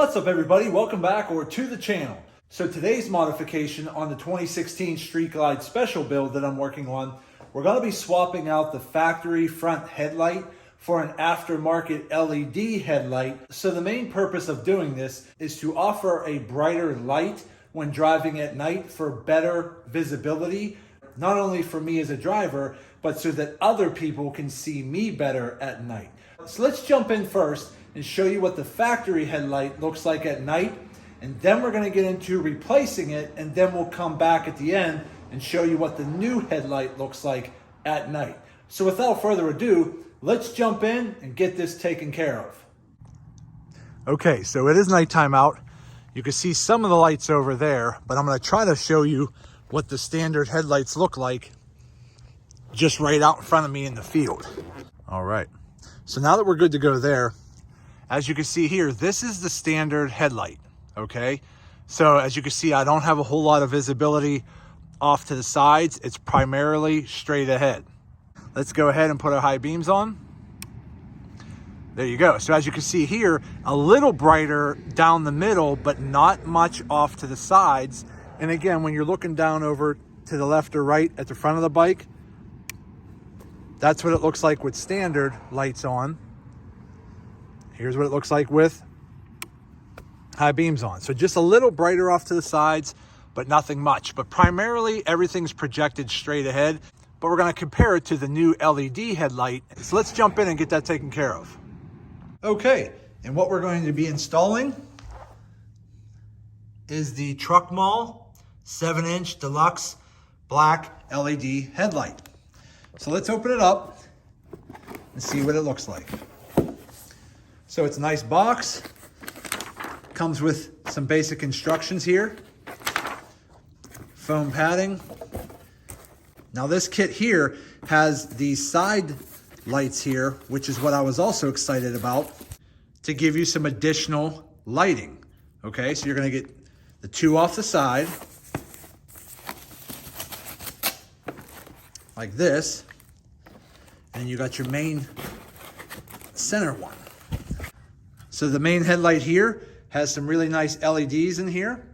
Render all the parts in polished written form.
What's up everybody, welcome back or to the channel. So today's modification on the 2016 Street Glide special build that I'm working on, we're going to be swapping out the factory front headlight for an aftermarket LED headlight. So the main purpose of doing this is to offer a brighter light when driving at night for better visibility, not only for me as a driver, but so that other people can see me better at night. So let's jump in first and show you what the factory headlight looks like at night, and then we're going to get into replacing it, and then we'll come back at the end and show you what the new headlight looks like at night. So without further ado, let's jump in and get this taken care of. Okay, so it is nighttime out. You can see some of the lights over there, but I'm going to try to show you what the standard headlights look like just right out in front of me in the field. All right, so now that we're good to go there, as you can see here, this is the standard headlight, okay? So as you can see, I don't have a whole lot of visibility off to the sides. It's primarily straight ahead. Let's go ahead and put our high beams on. There you go. So as you can see here, a little brighter down the middle, but not much off to the sides. And again, when you're looking down over to the left or right at the front of the bike, that's what it looks like with standard lights on. Here's what it looks like with high beams on. So just a little brighter off to the sides, but nothing much. But primarily everything's projected straight ahead, but we're gonna compare it to the new LED headlight. So let's jump in and get that taken care of. Okay, and what we're going to be installing is the TruckMall 7-inch deluxe black LED headlight. So let's open it up and see what it looks like. So it's a nice box, comes with some basic instructions here, foam padding. Now this kit here has the side lights here, which is what I was also excited about, to give you some additional lighting. Okay, so you're gonna get the two off the side, like this, and you got your main center one. So the main headlight here has some really nice LEDs in here.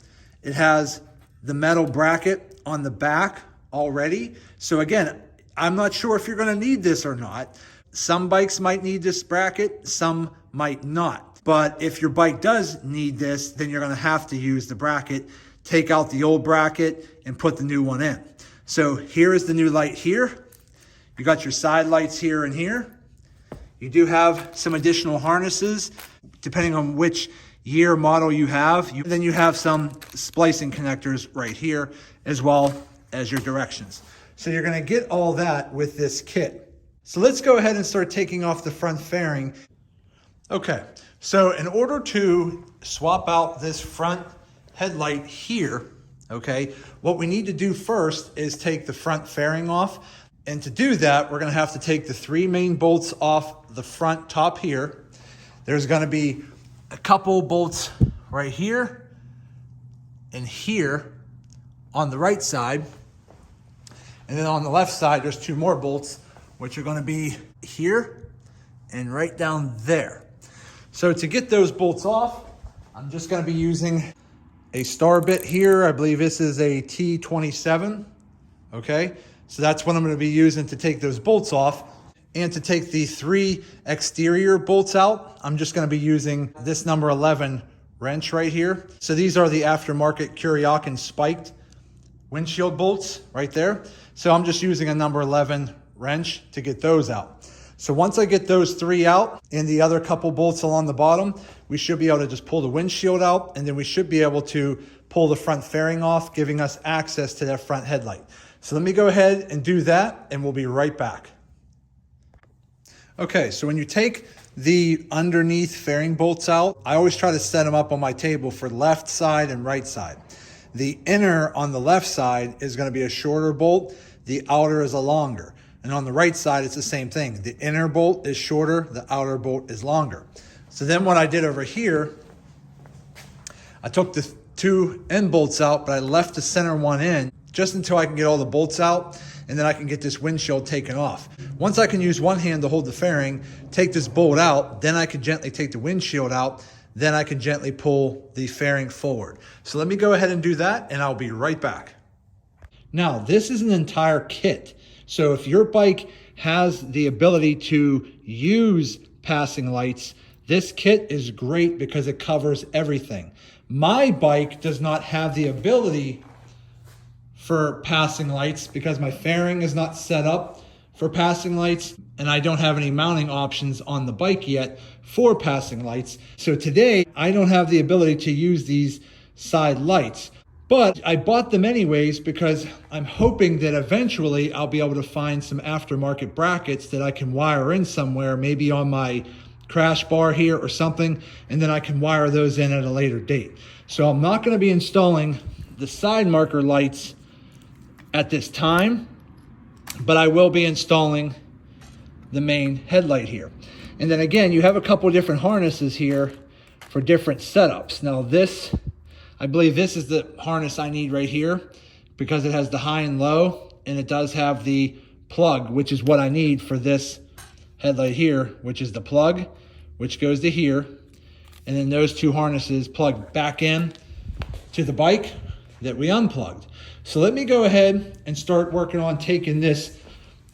It has the metal bracket on the back already. So again, I'm not sure if you're gonna need this or not. Some bikes might need this bracket, some might not. But if your bike does need this, then you're gonna have to use the bracket, take out the old bracket and put the new one in. So here is the new light here. You got your side lights here and here. You do have some additional harnesses, depending on which year model you have. Then you have some splicing connectors right here, as well as your directions. So you're gonna get all that with this kit. So let's go ahead and start taking off the front fairing. Okay, so in order to swap out this front headlight here, okay, what we need to do first is take the front fairing off. And to do that, we're gonna have to take the three main bolts off the front top here. There's gonna be a couple bolts right here and here on the right side. And then on the left side, there's two more bolts, which are gonna be here and right down there. So to get those bolts off, I'm just gonna be using a star bit here. I believe this is a T27, okay? So that's what I'm gonna be using to take those bolts off. And to take the three exterior bolts out, I'm just gonna be using this number 11 wrench right here. So these are the aftermarket Kuryakin spiked windshield bolts right there. So I'm just using a number 11 wrench to get those out. So once I get those three out and the other couple bolts along the bottom, we should be able to just pull the windshield out, and then we should be able to pull the front fairing off, giving us access to that front headlight. So let me go ahead and do that, and we'll be right back. Okay, so when you take the underneath fairing bolts out, I always try to set them up on my table for left side and right side. The inner on the left side is gonna be a shorter bolt, the outer is a longer. And on the right side, it's the same thing. The inner bolt is shorter, the outer bolt is longer. So then what I did over here, I took the two end bolts out, but I left the center one in just until I can get all the bolts out, and then I can get this windshield taken off. Once I can use one hand to hold the fairing, take this bolt out, then I can gently take the windshield out, then I can gently pull the fairing forward. So let me go ahead and do that, and I'll be right back. Now, this is an entire kit. So if your bike has the ability to use passing lights, this kit is great because it covers everything. My bike does not have the ability for passing lights because my fairing is not set up for passing lights, and I don't have any mounting options on the bike yet for passing lights. So today, I don't have the ability to use these side lights, but I bought them anyways because I'm hoping that eventually I'll be able to find some aftermarket brackets that I can wire in somewhere, maybe on my crash bar here or something, and then I can wire those in at a later date. So I'm not going to be installing the side marker lights at this time, but I will be installing the main headlight here. And then again, you have a couple different harnesses here for different setups. Now this, I believe this is the harness I need right here because it has the high and low, and it does have the plug, which is what I need for this headlight here, which is the plug, which goes to here. And then those two harnesses plug back in to the bike that we unplugged. So let me go ahead and start working on taking this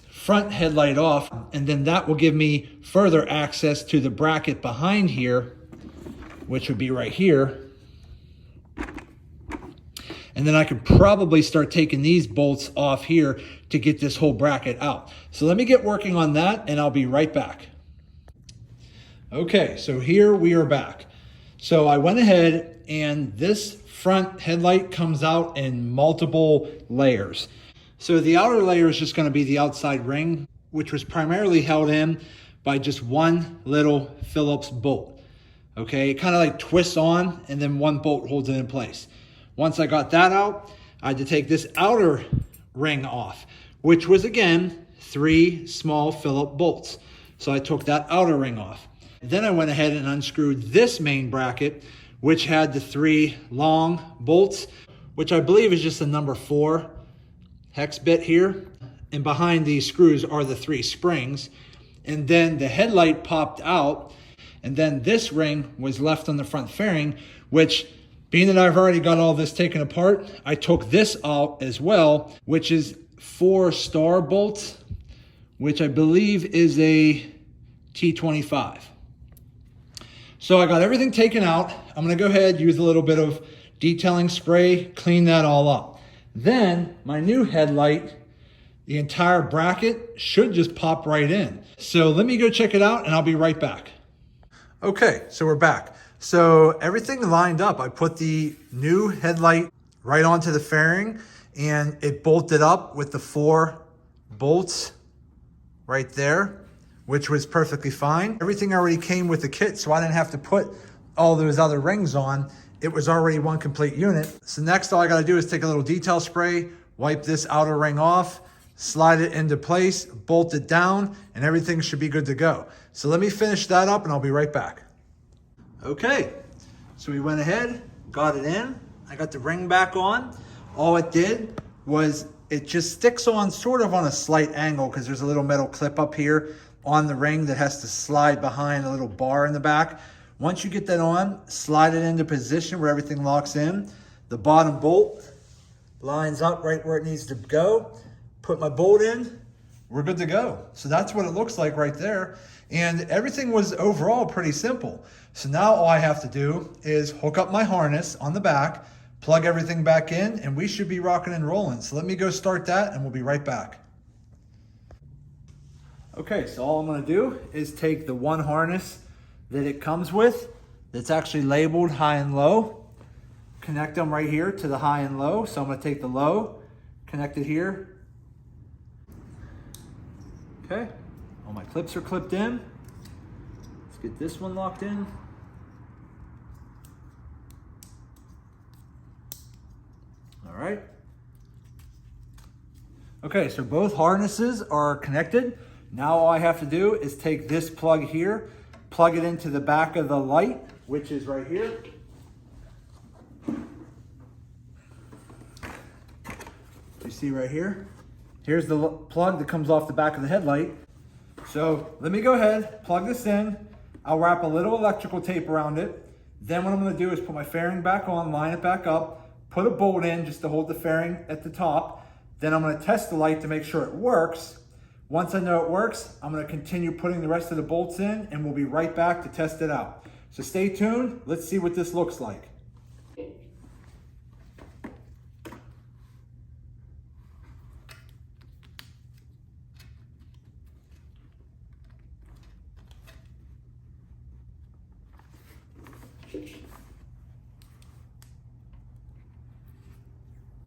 front headlight off, and then that will give me further access to the bracket behind here, which would be right here. And then I could probably start taking these bolts off here to get this whole bracket out. So let me get working on that, and I'll be right back. Okay, so here we are back. So I went ahead, and this front headlight comes out in multiple layers. So the outer layer is just going to be the outside ring, which was primarily held in by just one little Phillips bolt. Okay, it kind of like twists on, and then one bolt holds it in place. Once I got that out, I had to take this outer ring off, which was again 3 small Phillips bolts. So I took that outer ring off. Then I went ahead and unscrewed this main bracket, which had the 3 long bolts, which I believe is just the number 4 hex bit here. And behind these screws are the 3 springs. And then the headlight popped out, and then this ring was left on the front fairing, which, being that I've already got all this taken apart, I took this out as well, which is 4 star bolts, which I believe is a T25. So I got everything taken out. I'm gonna go ahead, use a little bit of detailing spray, clean that all up. Then my new headlight, the entire bracket should just pop right in. So let me go check it out, and I'll be right back. Okay, so we're back. So everything lined up. I put the new headlight right onto the fairing, and it bolted up with the 4 bolts right there, which was perfectly fine. Everything already came with the kit, so I didn't have to put all those other rings on. It was already one complete unit. So next, all I gotta do is take a little detail spray, wipe this outer ring off, slide it into place, bolt it down, and everything should be good to go. So let me finish that up, and I'll be right back. Okay, so we went ahead, got it in. I got the ring back on. All it did was it just sticks on sort of on a slight angle because there's a little metal clip up here on the ring that has to slide behind a little bar in the back. Once you get that on, slide it into position where everything locks in. The bottom bolt lines up right where it needs to go. Put my bolt in, we're good to go. So that's what it looks like right there. And everything was overall pretty simple. So now all I have to do is hook up my harness on the back, plug everything back in, and we should be rocking and rolling. So let me go start that, and we'll be right back. Okay, so all I'm gonna do is take the one harness that it comes with that's actually labeled high and low, connect them right here to the high and low. So I'm gonna take the low, connect it here. Okay, all my clips are clipped in. Let's get this one locked in. All right. Okay, so both harnesses are connected. Now all I have to do is take this plug here, plug it into the back of the light, which is right here. You see right here? Here's the plug that comes off the back of the headlight. So let me go ahead, plug this in. I'll wrap a little electrical tape around it. Then what I'm gonna do is put my fairing back on, line it back up, put a bolt in just to hold the fairing at the top. Then I'm gonna test the light to make sure it works. Once I know it works, I'm gonna continue putting the rest of the bolts in and we'll be right back to test it out. So stay tuned, let's see what this looks like.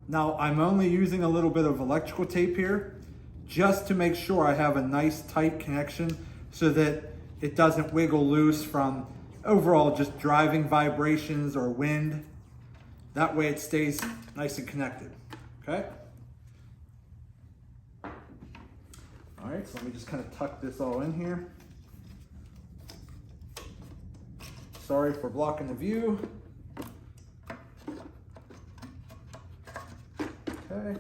Now I'm only using a little bit of electrical tape here just to make sure I have a nice tight connection so that it doesn't wiggle loose from overall just driving vibrations or wind. That way it stays nice and connected, okay? All right, so let me just kind of tuck this all in here. Sorry for blocking the view. Okay.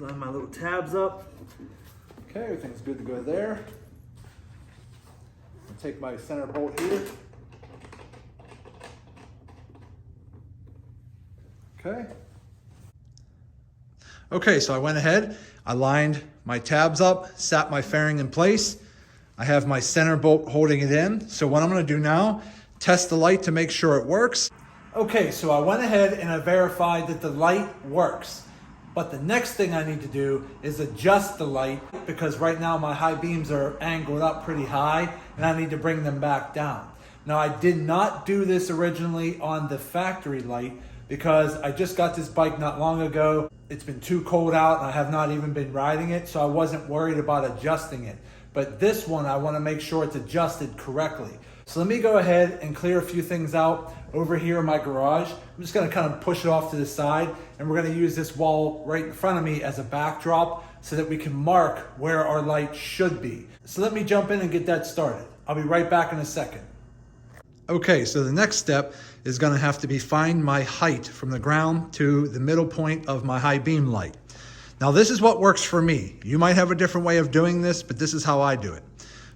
Line my little tabs up. Okay, everything's good to go there. I'll take my center bolt here. Okay. Okay, so I went ahead, I lined my tabs up, sat my fairing in place. I have my center bolt holding it in. So what I'm gonna do now, test the light to make sure it works. Okay, so I went ahead and I verified that the light works. But the next thing I need to do is adjust the light because right now my high beams are angled up pretty high and I need to bring them back down. Now I did not do this originally on the factory light because I just got this bike not long ago. It's been too cold out and I have not even been riding it, so I wasn't worried about adjusting it. But this one, I want to make sure it's adjusted correctly. So let me go ahead and clear a few things out over here in my garage. I'm just going to kind of push it off to the side and we're going to use this wall right in front of me as a backdrop so that we can mark where our light should be. So let me jump in and get that started. I'll be right back in a second. Okay, so the next step is going to have to be find my height from the ground to the middle point of my high beam light. Now this is what works for me. You might have a different way of doing this, but this is how I do it.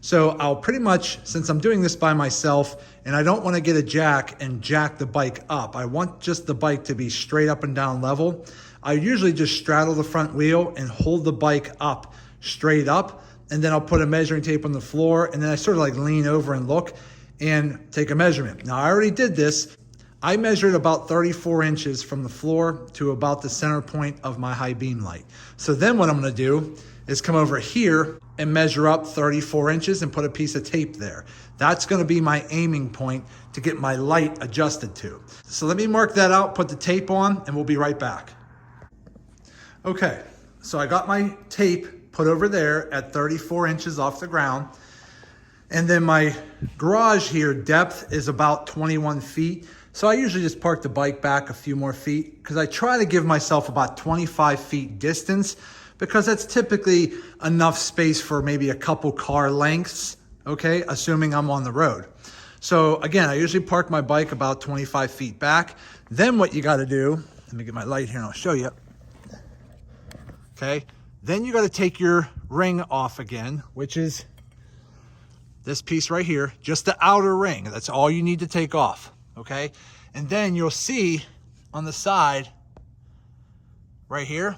So I'll pretty much, since I'm doing this by myself and I don't want to get a jack and jack the bike up, I want just the bike to be straight up and down level. I usually just straddle the front wheel and hold the bike up straight up, and then I'll put a measuring tape on the floor and then I sort of like lean over and look and take a measurement. Now I already did this. I measured about 34 inches from the floor to about the center point of my high beam light. So then what I'm gonna do is come over here and measure up 34 inches and put a piece of tape there. That's gonna be my aiming point to get my light adjusted to. So let me mark that out, put the tape on, and we'll be right back. Okay, so I got my tape put over there at 34 inches off the ground. And then my garage here depth is about 21 feet. So I usually just park the bike back a few more feet because I try to give myself about 25 feet distance because that's typically enough space for maybe a couple car lengths, okay, assuming I'm on the road. So again, I usually park my bike about 25 feet back. Then what you gotta do, let me get my light here and I'll show you. Okay, then you gotta take your ring off again, which is this piece right here, just the outer ring. That's all you need to take off, okay? And then you'll see on the side right here,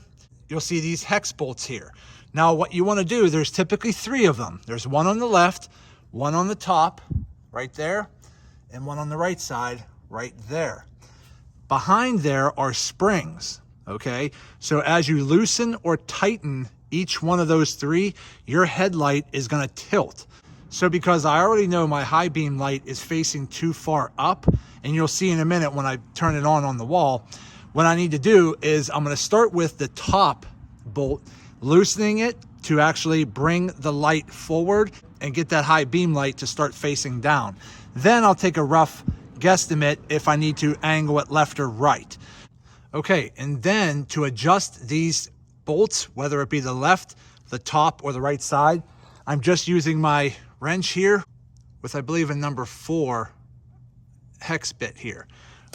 you'll see these hex bolts here. Now what you want to do, there's typically 3 of them. There's one on the left, one on the top right there, and one on the right side right there. Behind there are springs, okay? So as you loosen or tighten each one of those 3, your headlight is going to tilt. So because I already know my high beam light is facing too far up, and you'll see in a minute when I turn it on the wall, what I need to do is I'm going to start with the top bolt, loosening it to actually bring the light forward and get that high beam light to start facing down. Then I'll take a rough guesstimate if I need to angle it left or right. Okay, and then to adjust these bolts, whether it be the left, the top, or the right side, I'm just using my wrench here with, I believe, a number 4 hex bit here.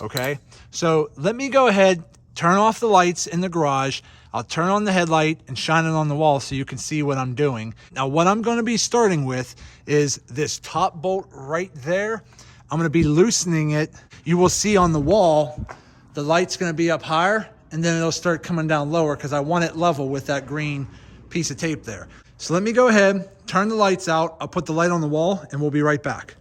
Okay, so let me go ahead, turn off the lights in the garage. I'll turn on the headlight and shine it on the wall so you can see what I'm doing. Now, what I'm going to be starting with is this top bolt right there. I'm going to be loosening it. You will see on the wall, the light's going to be up higher, and then it'll start coming down lower because I want it level with that green piece of tape there. So let me go ahead, turn the lights out. I'll put the light on the wall and we'll be right back.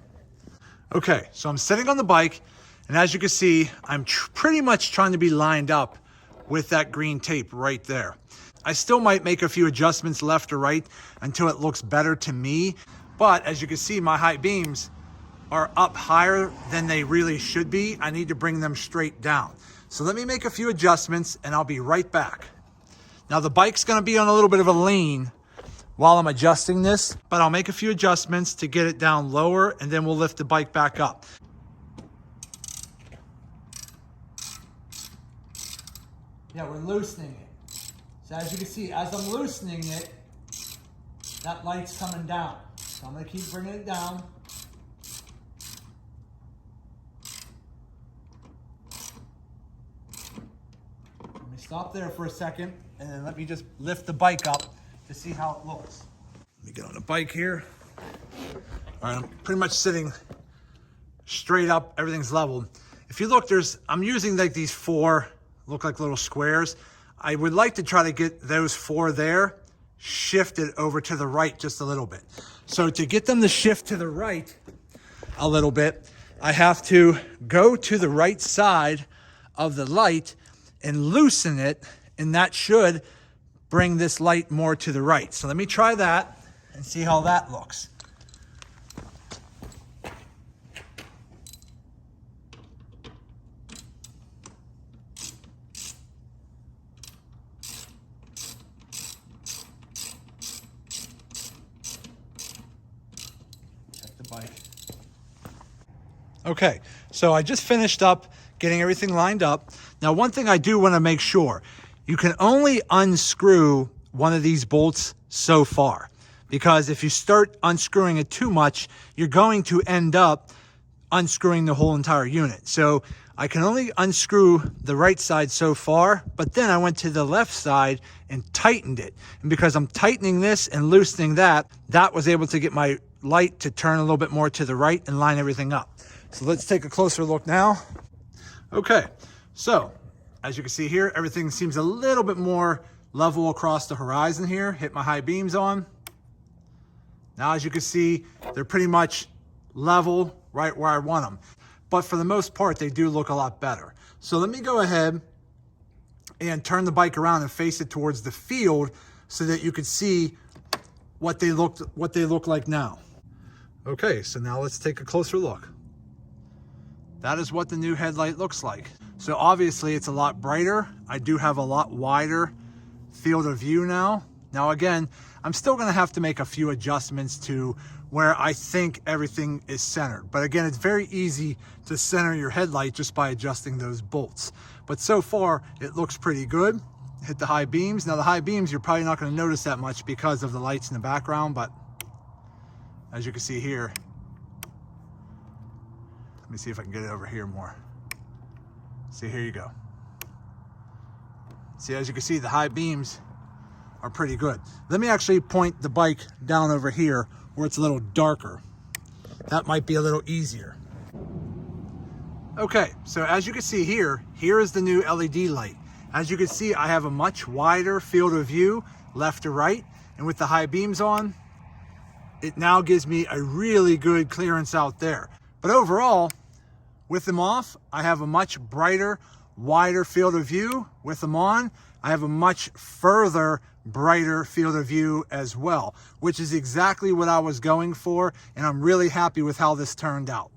Okay, so I'm sitting on the bike, and as you can see, I'm pretty much trying to be lined up with that green tape right there. I still might make a few adjustments left or right until it looks better to me. But as you can see, my high beams are up higher than they really should be. I need to bring them straight down. So let me make a few adjustments and I'll be right back. Now the bike's gonna be on a little bit of a lean while I'm adjusting this, but I'll make a few adjustments to get it down lower and then we'll lift the bike back up. Yeah, we're loosening it. So as you can see, as I'm loosening it, that light's coming down. So I'm gonna keep bringing it down. Let me stop there for a second and then let me just lift the bike up to see how it looks. Let me get on the bike here. All right, I'm pretty much sitting straight up, everything's leveled. If you look, I'm using like these 4, look like little squares. I would like to try to get those 4 there shifted over to the right just a little bit. So to get them to shift to the right a little bit, I have to go to the right side of the light and loosen it, and that should bring this light more to the right. So let me try that and see how that looks. Check the bike. Okay, so I just finished up getting everything lined up. Now, one thing I do want to make sure, you can only unscrew one of these bolts so far, because if you start unscrewing it too much, you're going to end up unscrewing the whole entire unit. So I can only unscrew the right side so far, but then I went to the left side and tightened it. And because I'm tightening this and loosening that, that was able to get my light to turn a little bit more to the right and line everything up. So let's take a closer look now. Okay, so as you can see here, everything seems a little bit more level across the horizon here. Hit my high beams on. Now, as you can see, they're pretty much level right where I want them. But for the most part, they do look a lot better. So let me go ahead and turn the bike around and face it towards the field so that you can see what they look like now. Okay, so now let's take a closer look. That is what the new headlight looks like. So obviously it's a lot brighter. I do have a lot wider field of view now. Now again, I'm still gonna have to make a few adjustments to where I think everything is centered. But again, it's very easy to center your headlight just by adjusting those bolts. But so far, it looks pretty good. Hit the high beams. Now the high beams, you're probably not gonna notice that much because of the lights in the background, but as you can see here, let me see if I can get it over here more. See, here you go. See, as you can see, the high beams are pretty good. Let me actually point the bike down over here where it's a little darker. That might be a little easier. Okay, so as you can see here, here is the new LED light. As you can see, I have a much wider field of view, left to right, and with the high beams on, it now gives me a really good clearance out there. But overall, with them off, I have a much brighter, wider field of view. With them on, I have a much further, brighter field of view as well, which is exactly what I was going for, and I'm really happy with how this turned out.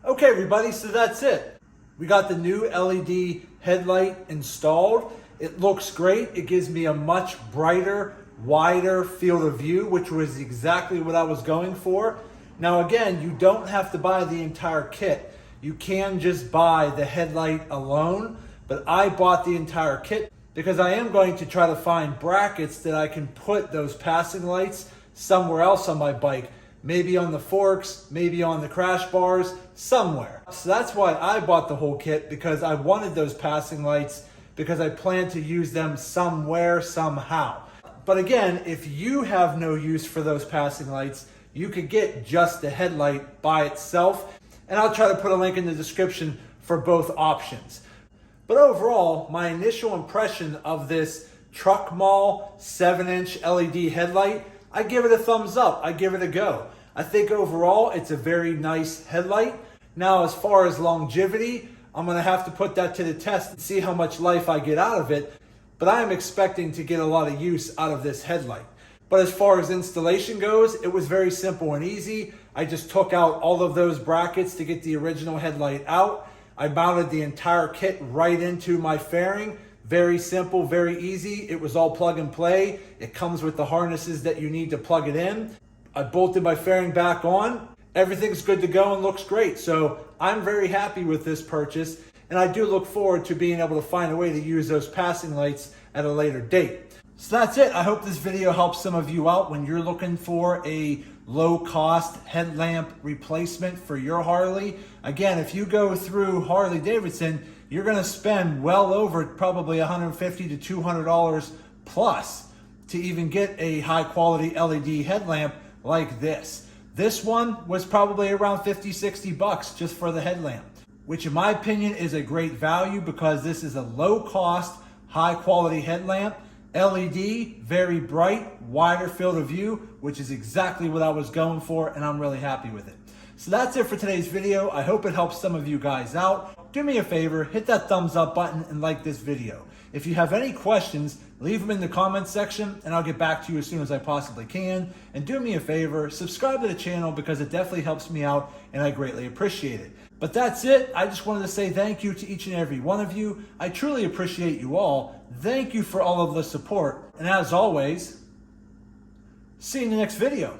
Okay, everybody, so that's it. We got the new LED headlight installed. It looks great. It gives me a much brighter, wider field of view, which was exactly what I was going for. Now again, you don't have to buy the entire kit. You can just buy the headlight alone, but I bought the entire kit because I am going to try to find brackets that I can put those passing lights somewhere else on my bike. Maybe on the forks, maybe on the crash bars, somewhere. So that's why I bought the whole kit, because I wanted those passing lights because I plan to use them somewhere, somehow. But again, if you have no use for those passing lights, you could get just the headlight by itself. And I'll try to put a link in the description for both options. But overall, my initial impression of this TruckMall 7-inch LED headlight, I give it a thumbs up. I give it a go. I think overall, it's a very nice headlight. Now, as far as longevity, I'm gonna have to put that to the test and see how much life I get out of it. But I am expecting to get a lot of use out of this headlight. But as far as installation goes, it was very simple and easy. I just took out all of those brackets to get the original headlight out. I mounted the entire kit right into my fairing. Very simple, very easy. It was all plug and play. It comes with the harnesses that you need to plug it in. I bolted my fairing back on. Everything's good to go and looks great. So I'm very happy with this purchase. And I do look forward to being able to find a way to use those passing lights at a later date. So that's it. I hope this video helps some of you out when you're looking for a low-cost headlamp replacement for your Harley. Again, if you go through Harley Davidson, you're going to spend well over probably $150 to $200 plus to even get a high-quality LED headlamp like this. This one was probably around 50, 60 bucks just for the headlamp, which in my opinion is a great value because this is a low-cost, high-quality headlamp. LED, very bright, wider field of view, which is exactly what I was going for, and I'm really happy with it. So that's it for today's video. I hope it helps some of you guys out. Do me a favor, hit that thumbs up button and like this video. If you have any questions, leave them in the comments section and I'll get back to you as soon as I possibly can. And do me a favor, subscribe to the channel because it definitely helps me out and I greatly appreciate it. But that's it. I just wanted to say thank you to each and every one of you. I truly appreciate you all. Thank you for all of the support. And as always, see you in the next video.